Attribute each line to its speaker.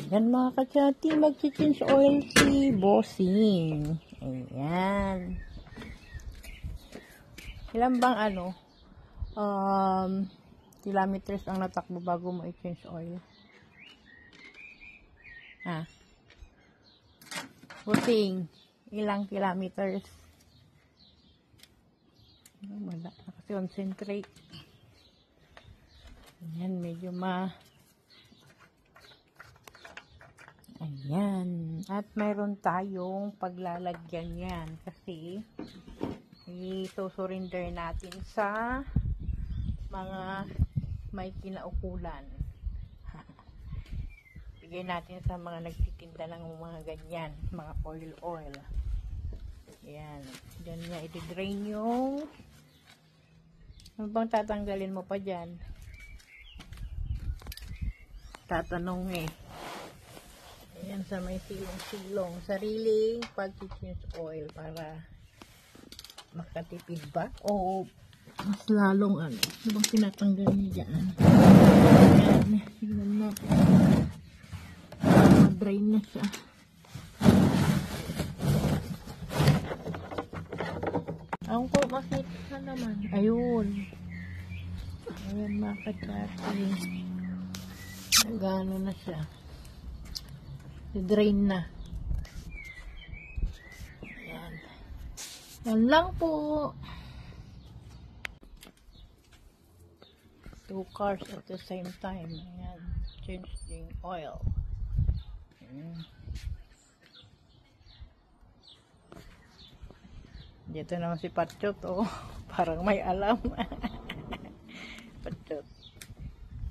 Speaker 1: Ayan mga kachati, mag-change oil si Bossing. Ayan. Ilan bang kilometers ang natakbo bago mo i-change oil? Ha? Bossing, ilang kilometers? Wala, nakakonsentrate. Ayan, medyo Ayan. At mayroon tayong paglalagyan yan kasi i-surrender natin sa mga may kinaukulan. Bigay natin sa mga nagtitinda ng mga ganyan, mga oil. Ayan. Diyan niya i-drain yung ano bang tatanggalin mo pa dyan? Tatanong eh. Ayan, sa may silong-silong. Sariling pag-change oil para makatipid ba? O mas lalong ano bang tinatanggal niya dyan? Ayan, tignan mo. Drain na siya. Ang ko, makita naman. Ayun. Ayan, makatati. Gano'n na siya. Drain na. Ayan. Yan lang po. 2 cars at the same time. Ayan. Changing oil. Ayan. Dito naman si Patchot. Oh. Parang may alam. Patchot.